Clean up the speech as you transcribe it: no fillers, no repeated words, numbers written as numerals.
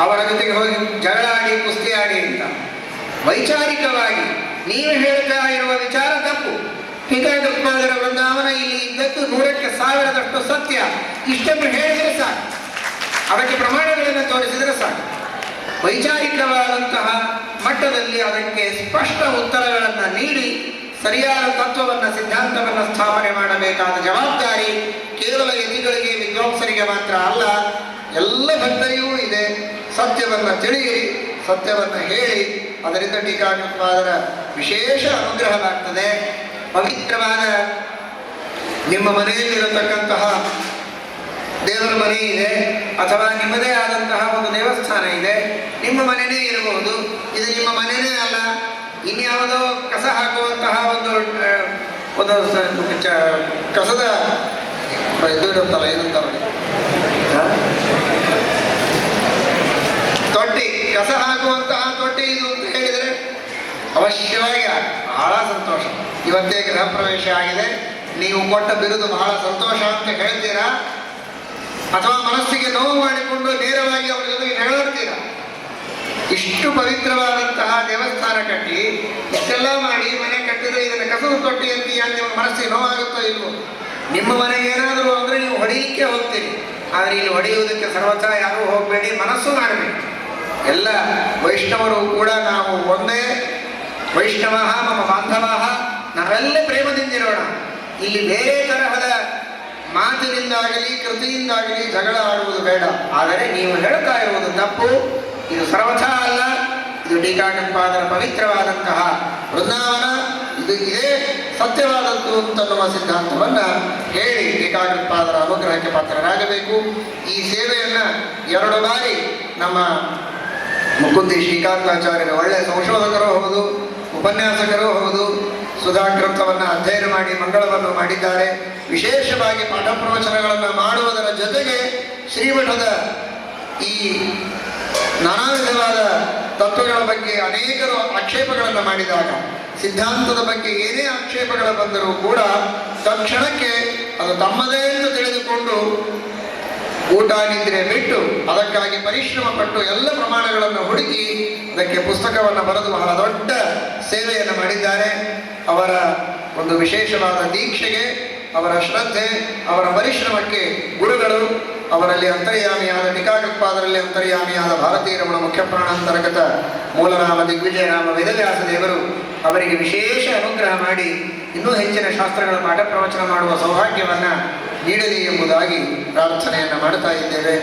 ಅವರ ಜೊತೆಗೆ ಹೋಗಿ ಜಗಳ ಆಡಿ ಕುಸ್ತಿ ಆಡಿ ಅಂತ. ವೈಚಾರಿಕವಾಗಿ ನೀವು ಹೇಳ್ತಾ ಇರುವ ವಿಚಾರ ತಪ್ಪು. ಟೀಕಾಕೃತ್ಪಾದರ ವೃಂದಾವನ ಇಲ್ಲಿ ಇದ್ದದ್ದು 100% ಸತ್ಯ. ಇಷ್ಟನ್ನು ಹೇಳಿದರೆ ಸಾಕು, ಅದಕ್ಕೆ ಪ್ರಮಾಣಗಳನ್ನು ತೋರಿಸಿದರೆ ಸಾಕು. ವೈಚಾರಿಕವಾದಂತಹ ಮಟ್ಟದಲ್ಲಿ ಅದಕ್ಕೆ ಸ್ಪಷ್ಟ ಉತ್ತರಗಳನ್ನು ನೀಡಿ ಸರಿಯಾದ ತತ್ವವನ್ನು, ಸಿದ್ಧಾಂತವನ್ನು ಸ್ಥಾಪನೆ ಮಾಡಬೇಕಾದ ಜವಾಬ್ದಾರಿ ಕೇವಲ ಯತಿಗಳಿಗೆ, ವಿದ್ವಾಂಸರಿಗೆ ಮಾತ್ರ ಅಲ್ಲ, ಎಲ್ಲ ಭಕ್ತರಿಗೂ ಇದೆ. ಸತ್ಯವನ್ನು ತಿಳಿಯಿರಿ, ಸತ್ಯವನ್ನು ಹೇಳಿ, ಅದರಿಂದ ಟೀಕಾಕೃತ್ಪಾದರ ವಿಶೇಷ ಅನುಗ್ರಹವಾಗ್ತದೆ. ಪವಿತ್ರವಾದ ನಿಮ್ಮ ಮನೆಯಲ್ಲಿರತಕ್ಕಂತಹ ದೇವರ ಮನೆ ಇದೆ, ಅಥವಾ ನಿಮ್ಮದೇ ಆದಂತಹ ಒಂದು ದೇವಸ್ಥಾನ ಇದೆ, ನಿಮ್ಮ ಮನೆಯೇ ಇರಬಹುದು. ಇದು ನಿಮ್ಮ ಮನೆಯೇ ಅಲ್ಲ, ಇನ್ಯಾವುದೋ ಕಸ ಹಾಕುವಂತಹ ಒಂದು ಕಸದ ಇದು ಇರುತ್ತಲ್ಲ, ಏನಂತಾರೆ ತೊಟ್ಟಿ, ಕಸ ಹಾಕುವಂತಹ ತೊಟ್ಟಿ ಇದು ಅಂತ ಹೇಳಿದರೆ ಅವಶ್ಯವಾಗಿ ಬಹಳ ಸಂತೋಷ. ಇವತ್ತೇ ಗೃಹ ಪ್ರವೇಶ ಆಗಿದೆ, ನೀವು ಕೊಟ್ಟ ಬಿರುದು ಬಹಳ ಸಂತೋಷ ಅಂತ ಹೇಳ್ತೀರಾ, ಅಥವಾ ಮನಸ್ಸಿಗೆ ನೋವು ಮಾಡಿಕೊಂಡು ನೇರವಾಗಿ ಅವರ ಜೊತೆಗೆ ನೆರಳಾಡ್ತೀರಾ? ಇಷ್ಟು ಪವಿತ್ರವಾದಂತಹ ದೇವಸ್ಥಾನ ಕಟ್ಟಿ ಇಷ್ಟೆಲ್ಲ ಮಾಡಿ ಮನೆ ಕಟ್ಟಿದ್ರೆ ಇದನ್ನು ಕಸದ ತೊಟ್ಟಿ ಅಂತೀಯ, ನಿಮ್ಮ ಮನಸ್ಸಿಗೆ ನೋವಾಗುತ್ತೋ ಇಲ್ವೋ? ನಿಮ್ಮ ಮನೆಗೆ ಏನಾದರೂ ಅಂದರೆ ನೀವು ಹೊಡೆಯಲಿಕ್ಕೆ ಹೋಗ್ತೀರಿ, ಆದರೆ ಇಲ್ಲಿ ಹೊಡೆಯುವುದಕ್ಕೆ ಸರ್ವಥಾ ಯಾರೂ ಹೋಗಬೇಡಿ, ಮನಸ್ಸು ಮಾಡಬೇಕು. ಎಲ್ಲ ವೈಷ್ಣವರು ಕೂಡ ನಾವು ಒಂದೇ, ವೈಷ್ಣವ ನಮ್ಮ ಬಾಂಧವ, ನಾವೆಲ್ಲ ಪ್ರೇಮದಿಂದಿರೋಣ. ಇಲ್ಲಿ ಬೇರೆ ತರಹದ ಮಾತಿನಿಂದಾಗಲಿ ಕೃತಿಯಿಂದಾಗಲಿ ಜಗಳ ಆಡುವುದು ಬೇಡ. ಆದರೆ ನೀವು ಹೇಳ್ತಾ ಇರುವುದು ತಪ್ಪು, ಇದು ಸರ್ವಥಾ ಅಲ್ಲ, ಇದು ಟೀಕಾಕೃತ್ಪಾದರ ಪವಿತ್ರವಾದಂತಹ ವೃಂದಾವನ, ಇದೇ ಸತ್ಯವಾದದ್ದು ಅಂತನ್ನುವ ಸಿದ್ಧಾಂತವನ್ನು ಹೇಳಿ ಟೀಕಾಕೃತ್ಪಾದರ ಅನುಗ್ರಹಕ್ಕೆ ಪಾತ್ರರಾಗಬೇಕು. ಈ ಸೇವೆಯನ್ನು 2 ಬಾರಿ ನಮ್ಮ ಮುಕುಂದಿ ಶ್ರೀಕಾಂತಾಚಾರ್ಯರು ಒಳ್ಳೆಯ ಸಂಶೋಧಕರೂ ಹೌದು, ಉಪನ್ಯಾಸಕರೂ ಹೌದು, ಸುಧಾಗ್ರಂಥವನ್ನು ಅಧ್ಯಯನ ಮಾಡಿ ಮಂಗಳವನ್ನು ಮಾಡಿದ್ದಾರೆ. ವಿಶೇಷವಾಗಿ ಪಾಠ ಪ್ರವಚನಗಳನ್ನು ಮಾಡುವುದರ ಜೊತೆಗೆ ಶ್ರೀಮಠದ ಈ ನಾನಾ ವಿಧವಾದ ತತ್ವಗಳ ಬಗ್ಗೆ ಅನೇಕರು ಆಕ್ಷೇಪಗಳನ್ನು ಮಾಡಿದಾಗ, ಸಿದ್ಧಾಂತದ ಬಗ್ಗೆ ಏನೇ ಆಕ್ಷೇಪಗಳು ಬಂದರೂ ಕೂಡ ತಕ್ಷಣಕ್ಕೆ ಅದು ತಮ್ಮದೇ ಎಂದು ತಿಳಿದುಕೊಂಡು ಊಟ ನಿದ್ರೆ ಬಿಟ್ಟು ಅದಕ್ಕಾಗಿ ಪರಿಶ್ರಮ ಪಟ್ಟು ಎಲ್ಲ ಪ್ರಮಾಣಗಳನ್ನು ಹುಡುಕಿ ಅದಕ್ಕೆ ಪುಸ್ತಕವನ್ನು ಬರೆದು ಬಹಳ ದೊಡ್ಡ ಸೇವೆಯನ್ನು ಮಾಡಿದ್ದಾರೆ. ಅವರ ಒಂದು ವಿಶೇಷವಾದ ದೀಕ್ಷೆಗೆ, ಅವರ ಶ್ರದ್ಧೆ, ಅವರ ಪರಿಶ್ರಮಕ್ಕೆ ಗುರುಗಳು, ಅವರಲ್ಲಿ ಅಂತರ್ಯಾಮಿಯಾದ ಟೀಕಾಕೃತ್ಪಾದರಲ್ಲಿ ಅಂತರ್ಯಾಮಿಯಾದ ಭಾರತೀಯ ರಮಣ ಮುಖ್ಯ ಪ್ರಾಣಾಂತರ್ಗತ ಮೂಲನಾಮ ದಿಗ್ವಿಜಯನಾಮ ವೇದವ್ಯಾಸ ದೇವರು ಅವರಿಗೆ ವಿಶೇಷ ಅನುಗ್ರಹ ಮಾಡಿ ಇನ್ನೂ ಹೆಚ್ಚಿನ ಶಾಸ್ತ್ರಗಳ ಪಾಠ ಪ್ರವಚನ ಮಾಡುವ ಸೌಭಾಗ್ಯವನ್ನು ನೀಡಲಿ ಎಂಬುದಾಗಿ ಪ್ರಾರ್ಥನೆಯನ್ನು ಮಾಡುತ್ತಾ ಇದ್ದೇವೆ.